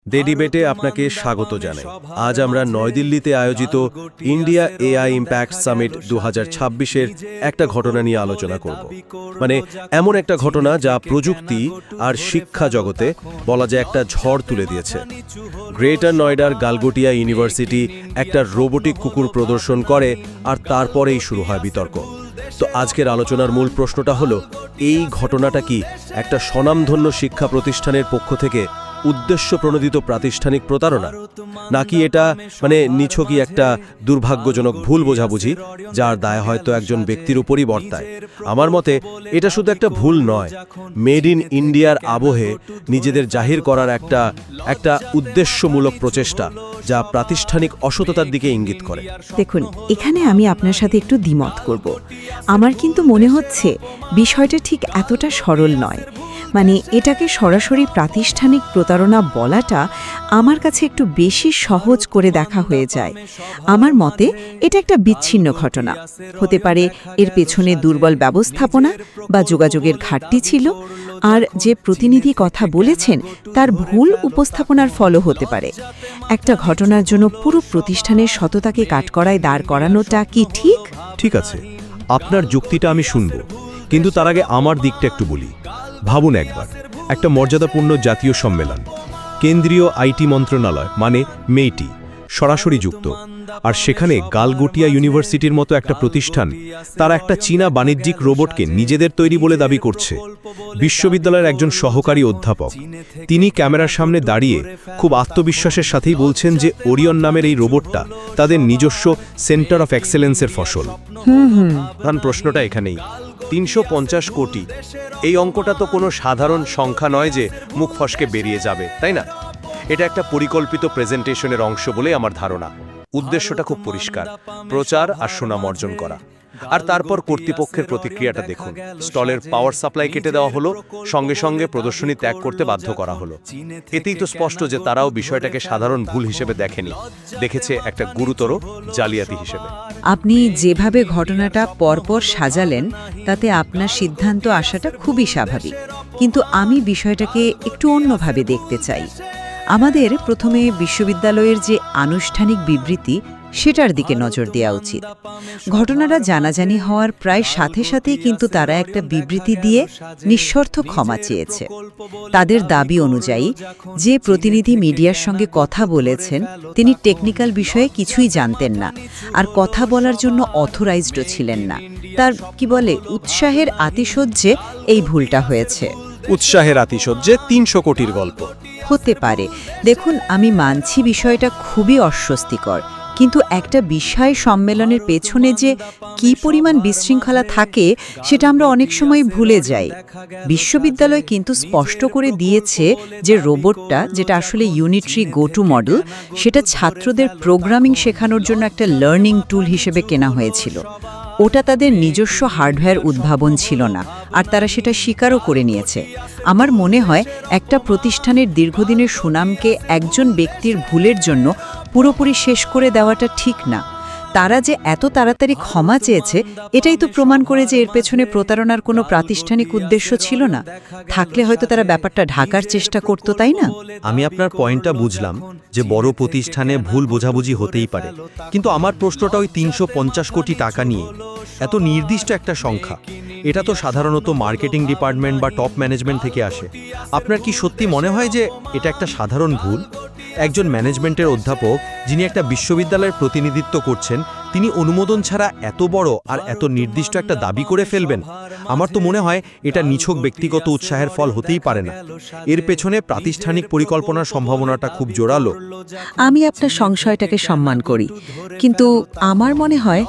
The ডিবেটে আপনাকে স্বাগত জানাই। আজ আমরা নয়াদিল্লিতে আয়োজিত ইন্ডিয়া এআই ইম্প্যাক্ট সামিট 2026-এর একটা ঘটনা নিয়ে আলোচনা করব। মানে এমন একটা ঘটনা যা প্রযুক্তি আর শিক্ষা জগতে বলা যায় একটা ঝড় তুলে দিয়েছে। গ্রেটার নয়ডার গালগোটিয়া ইউনিভার্সিটি একটা রোবোটিক কুকুর প্রদর্শন করে আর তারপরেই শুরু হয় বিতর্ক। তো আজকের আলোচনার মূল প্রশ্নটা হলো, এই ঘটনাটা কি একটা স্বনামধন্য শিক্ষা প্রতিষ্ঠানের পক্ষ থেকে উদ্দেশ্য প্রণোদিত প্রাতিষ্ঠানিক প্রতারণা, নাকি এটা নিছকই একটা দুর্ভাগ্যজনক ভুল বোঝাবুঝি যার দায় হয়তো একজন ব্যক্তির উপরই বর্তায়? আমার মতে এটা শুধু একটা ভুল নয়, মেড ইন ইন্ডিয়ার আবহে নিজেদের জাহির করার একটা উদ্দেশ্যমূলক প্রচেষ্টা যা প্রাতিষ্ঠানিক অসততার দিকে ইঙ্গিত করে। দেখুন, এখানে আমি আপনার সাথে একটু দ্বিমত করব। আমার কিন্তু মনে হচ্ছে বিষয়টা ঠিক এতটা সরল নয়। এটাকে সরাসরি প্রাতিষ্ঠানিক প্রতারণা বলাটা আমার কাছে একটু বেশি সহজ করে দেখা হয়ে যায়। আমার মতে এটা একটা বিচ্ছিন্ন ঘটনা হতে পারে। এর পেছনে দুর্বল ব্যবস্থাপনা বা যোগাযোগের ঘাটতি ছিল, আর যে প্রতিনিধি কথা বলেছেন তার ভুল উপস্থাপনার ফলও হতে পারে। একটা ঘটনার জন্য পুরো প্রতিষ্ঠানের সততাকে কাঠগড়ায় দাঁড় করানোটা কি ঠিক? ঠিক আছে, আপনার যুক্তিটা আমি শুনব, কিন্তু তার আগে আমার দিকটা একটু বলি। ভাবুন একবার, একটা মর্যাদাপূর্ণ জাতীয় সম্মেলন, কেন্দ্রীয় আইটি মন্ত্রণালয় মেইটি সরাসরি যুক্ত, আর সেখানে গালগোটিয়া ইউনিভার্সিটির মতো একটা প্রতিষ্ঠান তারা একটা চীনা বাণিজ্যিক রোবটকে নিজেদের তৈরি বলে দাবি করছে। বিশ্ববিদ্যালয়ের একজন সহকারী অধ্যাপক তিনি ক্যামেরার সামনে দাঁড়িয়ে খুব আত্মবিশ্বাসের সাথেই বলছেন যে ওরিয়ন নামের এই রোবটটা তাদের নিজস্ব সেন্টার অফ এক্সেলেন্সের ফসল। প্রশ্নটা এখানেই, 350 কোটি, এই অঙ্কটা তো কোনো সাধারণ সংখ্যা নয় যে মুখ ফসকে বেরিয়ে যাবে, তাই না? এটা একটা পরিকল্পিত প্রেজেন্টেশনের অংশ বলে আমার ধারণা। উদ্দেশ্যটা খুব পরিষ্কার, প্রচার আর সুনাম অর্জন করা। আর তারপর কর্তৃপক্ষের প্রতিক্রিয়াটা দেখুন। স্টলের পাওয়ার সাপ্লাই কেটে দেওয়া হলো, সঙ্গে সঙ্গে প্রদর্শনী ত্যাগ করতে বাধ্য করা হলো। এতেই তো স্পষ্ট যে তারাও বিষয়টাকে সাধারণ ভুল হিসেবে দেখেনি, দেখেছে একটা গুরুতর জালিয়াতি হিসেবে। আপনি যেভাবে ঘটনাটা পরপর সাজালেন তাতে আপনার সিদ্ধান্ত আসাটা খুবই স্বাভাবিক, কিন্তু আমি বিষয়টাকে একটু অন্যভাবে দেখতে চাই। আমাদের প্রথমে বিশ্ববিদ্যালয়ের যে আনুষ্ঠানিক বিবৃতি সেটার দিকে নজর দেওয়া উচিত। ঘটনাটা জানাজানি হওয়ার প্রায় সাথে সাথেই কিন্তু তারা একটা বিবৃতি দিয়ে নিঃশর্ত ক্ষমা চেয়েছে। তাদের দাবি অনুযায়ী যে প্রতিনিধি মিডিয়ার সঙ্গে কথা বলেছেন তিনি টেকনিক্যাল বিষয়ে কিছুই জানতেন না, আর কথা বলার জন্য অথরাইজডও ছিলেন না। তার উৎসাহের আতিশয্যে এই ভুলটা হয়েছে। উৎসাহের আতিশয্যে 300 কোটির গল্প হতে পারে। দেখুন, আমি মানছি বিষয়টা খুবই অস্বস্তিকর, কিন্তু একটা বিষয় সম্মেলনের পেছনে যে কি পরিমাণ বিশৃঙ্খলা থাকে সেটা আমরা অনেক সময় ভুলে যাই। বিশ্ববিদ্যালয় কিন্তু স্পষ্ট করে দিয়েছে যে রোবটটা, যেটা আসলে ইউনিটরি গো টু মডেল, সেটা ছাত্রদের প্রোগ্রামিং শেখানোর জন্য একটা লার্নিং টুল হিসেবে কেনা হয়েছিল। ওটা তাদের নিজস্ব হার্ডওয়্যার উদ্ভাবন ছিল না, আর তারা সেটা স্বীকারও করে নিয়েছে। আমার মনে হয় একটা প্রতিষ্ঠানের দীর্ঘদিনের সুনামকে একজন ব্যক্তির ভুলের জন্য পুরোপুরি শেষ করে দেওয়াটা ঠিক না। তারা যে এত তাড়াতাড়ি ক্ষমা চেয়েছে এটাই তো প্রমাণ করে যে এর পেছনে প্রতারণার কোনো প্রাতিষ্ঠানিক উদ্দেশ্য ছিল না। থাকলে হয়তো তারা ব্যাপারটা ঢাকার চেষ্টা করত, তাই না? আমি আপনার পয়েন্টটা বুঝলাম যে বড় প্রতিষ্ঠানে ভুল বোঝাবুঝি হতেই পারে, কিন্তু আমার প্রশ্নটা ওই 350 কোটি টাকা নিয়ে। এত নির্দিষ্ট একটা সংখ্যা, এটা তো সাধারণত মার্কেটিং ডিপার্টমেন্ট বা টপ ম্যানেজমেন্ট থেকে আসে। আপনার কি সত্যি মনে হয় যে এটা একটা সাধারণ ভুল? একজন ম্যানেজমেন্টের অধ্যাপক যিনি একটা বিশ্ববিদ্যালয়ের প্রতিনিধিত্ব করছেন, তিনি অনুমোদন ছাড়া এত বড় আর এত নির্দিষ্ট একটা দাবি করে ফেলবেন? আমার তো মনে হয় এটা নিছক ব্যক্তিগত উৎসাহের ফল হতেই পারে না। এর পেছনে প্রাতিষ্ঠানিক পরিকল্পনার সম্ভাবনাটা খুব জোরালো। আমি আপনার সংশয়টাকে সম্মান করি, কিন্তু আমার মনে হয়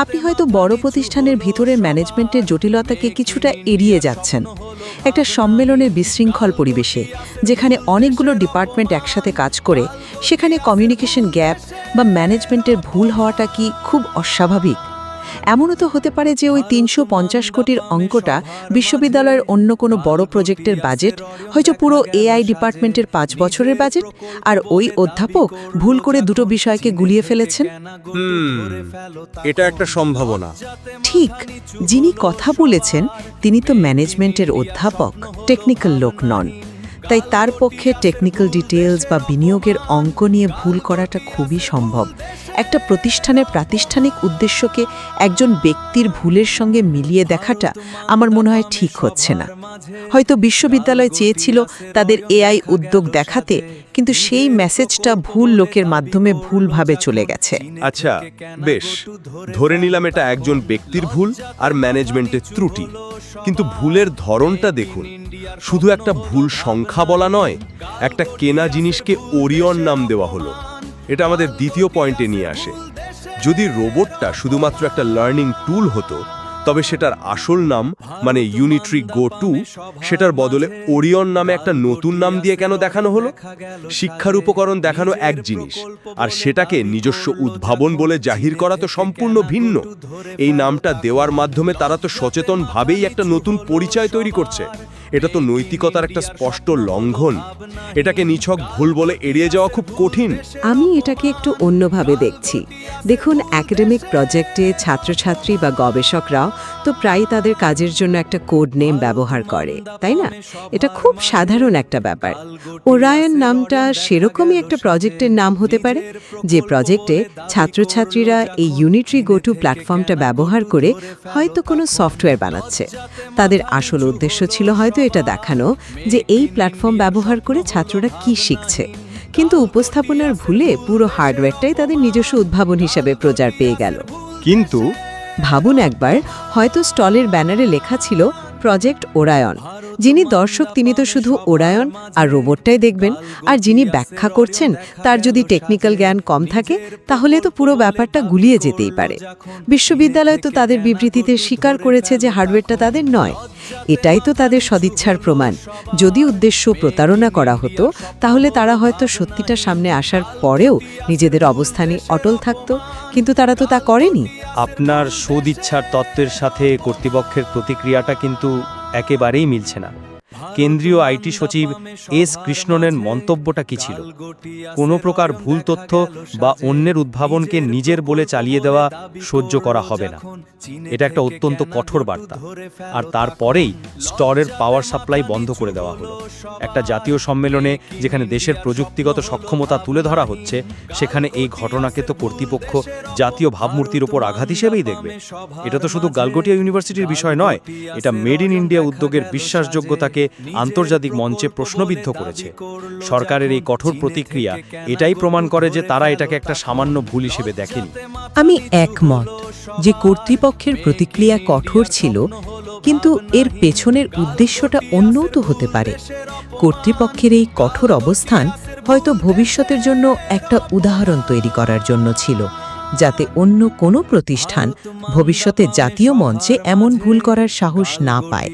আপনি হয়তো বড় প্রতিষ্ঠানের ভিতরের ম্যানেজমেন্টের জটিলতাকে কিছুটা এড়িয়ে যাচ্ছেন। একটা সম্মেলনের বিশৃঙ্খল পরিবেশে, যেখানে অনেকগুলো ডিপার্টমেন্ট একসাথে কাজ করে, সেখানে কমিউনিকেশন গ্যাপ বা ম্যানেজমেন্টের ভুল হওয়াটা কি খুব অস্বাভাবিক? এমনও তো হতে পারে যে ওই 350 কোটির অঙ্কটা বিশ্ববিদ্যালয়ের অন্য কোনো বড় প্রজেক্টের বাজেট, হয়তো পুরো এআই ডিপার্টমেন্টের 5 বছরের বাজেট, আর ওই অধ্যাপক ভুল করে দুটো বিষয়কে গুলিয়ে ফেলেছেন। এটা একটা সম্ভাবনা। ঠিক, যিনি কথা বলেছেন তিনি তো ম্যানেজমেন্টের অধ্যাপক, টেকনিক্যাল লোক নন। তাই তার পক্ষে টেকনিক্যাল ডিটেলস বা বিনিয়োগের অঙ্ক নিয়ে ভুল করাটা খুবই সম্ভব। একটা প্রতিষ্ঠানের প্রাতিষ্ঠানিক উদ্দেশ্যকে একজন ব্যক্তির ভুলের সঙ্গে মিলিয়ে দেখাটা আমার মনে হয় ঠিক হচ্ছে না। হয়তো বিশ্ববিদ্যালয় চেয়েছিল তাদের এআই উদ্যোগ দেখাতে, কিন্তু সেই মেসেজটা ভুল লোকের মাধ্যমে ভুলভাবে চলে গেছে। আচ্ছা, বেশ, ধরে নিলাম এটা একজন ব্যক্তির ভুল আর ম্যানেজমেন্টের ত্রুটি, কিন্তু ভুলের ধরনটা দেখুন। শুধু একটা ভুল সংখ্যা বলা নয়, একটা কেনা জিনিসকে ওরিয়ন নাম দেওয়া হলো। এটা আমাদের দ্বিতীয় পয়েন্টে নিয়ে আসে। যদি রোবটটা শুধুমাত্র একটা লার্নিং টুল হতো, তবে সেটার আসল নাম মানে ইউনিট্রি গো 2, সেটার বদলে ওরিয়ন নামে একটা নতুন নাম দিয়ে কেন দেখানো হলো? শিক্ষার উপকরণ দেখানো এক জিনিস, আর সেটাকে নিজস্ব উদ্ভাবন বলে জাহির করা তো সম্পূর্ণ ভিন্ন। এই নামটা দেওয়ার মাধ্যমে তারা তো সচেতনভাবেই একটা নতুন পরিচয় তৈরি করছে। এটা তো নৈতিকতার একটা স্পষ্ট লঙ্ঘন। এটাকে নিছক ভুল বলে এড়িয়ে যাওয়া খুব কঠিন। আমি এটাকে একটু অন্যভাবে দেখছি। দেখুন, একাডেমিক প্রজেক্টে ছাত্রছাত্রী বা গবেষকরাও তো প্রায় তাদের কাজের জন্য একটা কোড নেম ব্যবহার করে, তাই না? এটা খুব সাধারণ একটা ব্যাপার। ওরায়ন নামটা সেরকমই একটা প্রজেক্টের নাম হতে পারে, যে প্রজেক্টে ছাত্রছাত্রীরা এই ইউনিট্রি গো টু প্ল্যাটফর্মটা ব্যবহার করে হয়তো কোনো সফটওয়্যার বানাচ্ছে। তাদের আসল উদ্দেশ্য ছিল হয়তো এটা দেখানো যে এই প্ল্যাটফর্ম ব্যবহার করে ছাত্ররা কি শিখছে, কিন্তু উপস্থাপনার ভুলে পুরো হার্ডওয়্যারটাই তাদের নিজস্ব উদ্ভাবন হিসেবে প্রচার পেয়ে গেল। কিন্তু ভাবুন একবার, হয়তো স্টলের ব্যানারে লেখা ছিল প্রজেক্ট ওরায়ন। যিনি দর্শক তিনি তো শুধু ওরায়ন আর রোবটটাই দেখবেন, আর যিনি ব্যাখ্যা করছেন তার যদি টেকনিক্যাল জ্ঞান কম থাকে, তাহলে তো পুরো ব্যাপারটা গুলিয়ে যেতেই পারে। বিশ্ববিদ্যালয় তো তাদের বিবৃতিতে স্বীকার করেছে যে হার্ডওয়্যারটা তাদের নয়। এটাই তো তাদের সদিচ্ছার প্রমাণ। যদি উদ্দেশ্য প্রতারণা করা হতো, তাহলে তারা হয়তো সত্যিটা সামনে আসার পরেও নিজেদের অবস্থানে অটল থাকত, কিন্তু তারা তো তা করেনি। আপনার সদিচ্ছার তত্ত্বের সাথে কর্তৃপক্ষের প্রতিক্রিয়াটা কিন্তু একেবারেই মিলছে না। কেন্দ্রীয় আইটি সচিব এস কৃষ্ণনের মন্তব্যটা কি ছিল? কোনো প্রকার ভুল তথ্য বা অন্যের উদ্ভাবনকে নিজের বলে চালিয়ে দেওয়া সহ্য করা হবে না। এটা একটা অত্যন্ত কঠোর বার্তা। আর তারপরেই স্টলের পাওয়ার সাপ্লাই বন্ধ করে দেওয়া হলো। একটা জাতীয় সম্মেলনে যেখানে দেশের প্রযুক্তিগত সক্ষমতা তুলে ধরা হচ্ছে, সেখানে এই ঘটনাকে তো কর্তৃপক্ষ জাতীয় ভাবমূর্তির ওপর আঘাত হিসেবেই দেখবে। এটা তো শুধু গালগটিয়া ইউনিভার্সিটির বিষয় নয়, এটা মেড ইন ইন্ডিয়া উদ্যোগের বিশ্বাসযোগ্যতাকে আন্তর্জাতিক মঞ্চে প্রশ্নবিদ্ধ করেছে। সরকারের এই কঠোর প্রতিক্রিয়া এটাই প্রমাণ করে যে তারা এটাকে একটা সামান্য ভুল হিসেবে দেখেনি। আমি একমত যে কর্তৃপক্ষের প্রতিক্রিয়া কঠোর ছিল, কিন্তু এর পেছনের উদ্দেশ্যটা অন্যও তো হতে পারে। কর্তৃপক্ষের এই কঠোর অবস্থান হয়তো ভবিষ্যতের জন্য একটা উদাহরণ তৈরি করার জন্য ছিল, যাতে অন্য কোনো প্রতিষ্ঠান ভবিষ্যতে জাতীয় মঞ্চে এমন ভুল করার সাহস না পায়।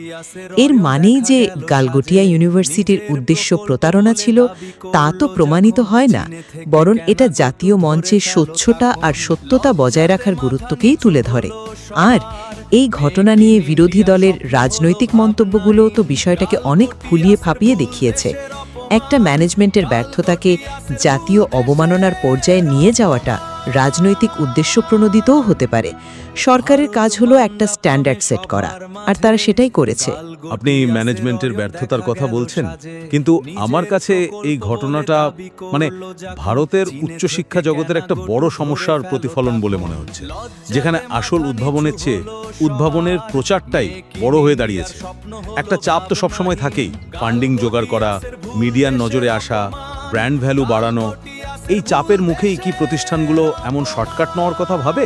এর মানেই যে গালগটিয়া ইউনিভার্সিটির উদ্দেশ্য প্রতারণা ছিল তা তো প্রমাণিত হয় না, বরং এটা জাতীয় মঞ্চে স্বচ্ছতা আর সত্যতা বজায় রাখার গুরুত্বকেই তুলে ধরে। আর এই ঘটনা নিয়ে বিরোধী দলের রাজনৈতিক মন্তব্যগুলো তো বিষয়টাকে অনেক ফুলিয়ে ফাঁপিয়ে দেখিয়েছে। একটা ম্যানেজমেন্টের ব্যর্থতাকে জাতীয় অবমাননার পর্যায়ে নিয়ে যাওয়াটা রাজনৈতিক উদ্দেশ্য প্রণোদিতও হতে পারে। সরকারের কাজ হলো একটা স্ট্যান্ডার্ড সেট করা, আর তারা সেটাই করেছে। আপনি ম্যানেজমেন্টের ব্যর্থতার কথা বলছেন, কিন্তু আমার কাছে এই ঘটনাটা ভারতের উচ্চশিক্ষা জগতের একটা বড় সমস্যার প্রতিফলন বলে মনে হচ্ছে, যেখানে আসল উদ্ভাবনের চেয়ে উদ্ভাবনের প্রচারটাই বড় হয়ে দাঁড়িয়েছে। একটা চাপ তো সবসময় থাকেই, ফান্ডিং জোগাড় করা, মিডিয়ার নজরে আসা, ব্র্যান্ড ভ্যালু বাড়ানো। এই চাপের মুখেই কি প্রতিষ্ঠানগুলো এমন শর্টকাট নেওয়ার কথা ভাবে?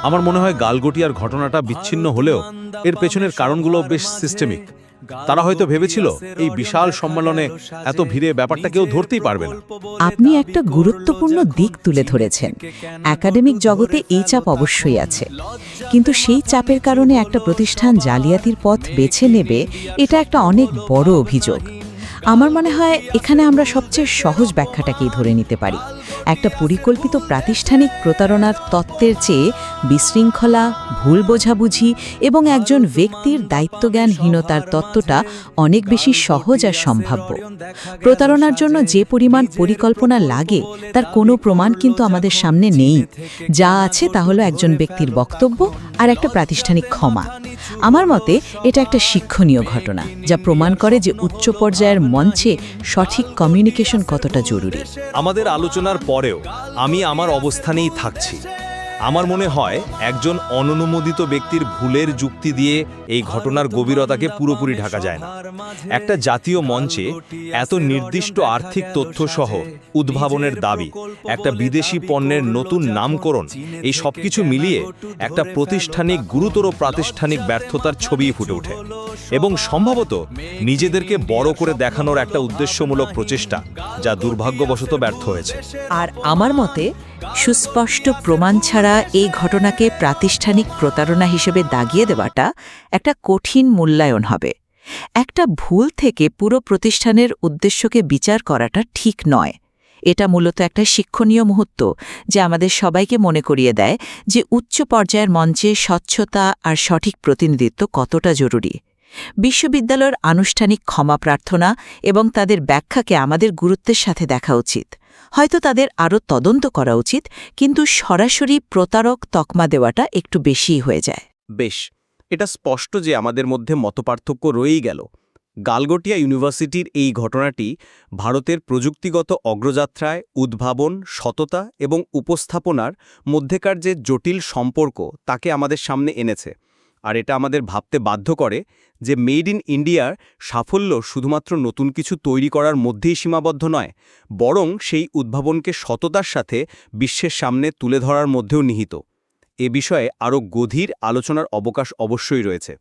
আমার মনে হয় গালগটিয়ার ঘটনাটা বিচ্ছিন্ন হলেও এর পেছনের কারণগুলো বেশ সিস্টেমিক। তারা হয়তো ভেবেছিল এই বিশাল সম্মেলনে এত ভিড়ে ব্যাপারটা কেউ ধরতেই পারবে না। আপনি একটা গুরুত্বপূর্ণ দিক তুলে ধরেছেন। একাডেমিক জগতে এই চাপ অবশ্যই আছে, কিন্তু সেই চাপের কারণে একটা প্রতিষ্ঠান জালিয়াতির পথ বেছে নেবে, এটা একটা অনেক বড় অভিযোগ। আমার মনে হয় এখানে আমরা সবচেয়ে সহজ ব্যাখ্যাটাকেই ধরে নিতে পারি। একটা পরিকল্পিত প্রাতিষ্ঠানিক প্রতারণার তত্ত্বের চেয়ে বিশৃঙ্খলা, ভুল বোঝাবুঝি এবং একজন ব্যক্তির দায়িত্বজ্ঞানহীনতার তত্ত্বটা অনেক বেশি সহজ আর সম্ভাব্য। প্রতারণার জন্য যে পরিমাণ পরিকল্পনা লাগে তার কোনো প্রমাণ কিন্তু আমাদের সামনে নেই। যা আছে তা হলো একজন ব্যক্তির বক্তব্য আর একটা প্রাতিষ্ঠানিক ক্ষমা। আমার মতে এটা একটা শিক্ষণীয় ঘটনা, যা প্রমাণ করে যে উচ্চ পর্যায়ের মঞ্চে সঠিক কমিউনিকেশন কতটা জরুরি। আমাদের আলোচনার পরেও আমি আমার অবস্থানেই থাকছি। আমার মনে হয় একজন অননুমোদিত ব্যক্তির ভুলের যুক্তি দিয়ে এই ঘটনার গভীরতাকে পুরোপুরি ঢাকা যায় না। একটা জাতীয় মঞ্চে এত নির্দিষ্ট আর্থিক তথ্য সহ উদ্ভাবনের দাবি, একটা বিদেশি পণ্যের নতুন নামকরণ, এই সবকিছু মিলিয়ে একটা গুরুতর প্রাতিষ্ঠানিক ব্যর্থতার ছবি ফুটে ওঠে এবং সম্ভবত নিজেদেরকে বড় করে দেখানোর একটা উদ্দেশ্যমূলক প্রচেষ্টা, যা দুর্ভাগ্যবশত ব্যর্থ হয়েছে। আর আমার মতে সুস্পষ্ট প্রমাণ ছাড়া এই ঘটনাকে প্রাতিষ্ঠানিক প্রতারণা হিসেবে দাগিয়ে দেওয়াটা একটা কঠিন মূল্যায়ন হবে। একটা ভুল থেকে পুরো প্রতিষ্ঠানের উদ্দেশ্যকে বিচার করাটা ঠিক নয়। এটা মূলত একটা শিক্ষণীয় মুহূর্ত, যা আমাদের সবাইকে মনে করিয়ে দেয় যে উচ্চ পর্যায়ের মঞ্চে স্বচ্ছতা আর সঠিক প্রতিনিধিত্ব কতটা জরুরি। বিশ্ববিদ্যালয়ের আনুষ্ঠানিক ক্ষমা প্রার্থনা এবং তাদের ব্যাখ্যাকে আমাদের গুরুত্বের সাথে দেখা উচিত। হয়তো তাদের আরও তদন্ত করা উচিত, কিন্তু সরাসরি প্রতারক তকমা দেওয়াটা একটু বেশিই হয়ে যায়। বেশ, এটা স্পষ্ট যে আমাদের মধ্যে মতপার্থক্য রয়েই গেল। গালগোটিয়া ইউনিভার্সিটির এই ঘটনাটি ভারতের প্রযুক্তিগত অগ্রযাত্রায় উদ্ভাবন, সততা এবং উপস্থাপনার মধ্যেকার যে জটিল সম্পর্ক তাকে আমাদের সামনে এনেছে। আর এটা আমাদের ভাবতে বাধ্য করে যে মেড ইন ইন্ডিয়ার সাফল্য শুধুমাত্র নতুন কিছু তৈরি করার মধ্যেই সীমাবদ্ধ নয়, বরং সেই উদ্ভাবনকে সততার সাথে বিশ্বের সামনে তুলে ধরার মধ্যেও নিহিত। এ বিষয়ে আরও গভীর আলোচনার অবকাশ অবশ্যই রয়েছে।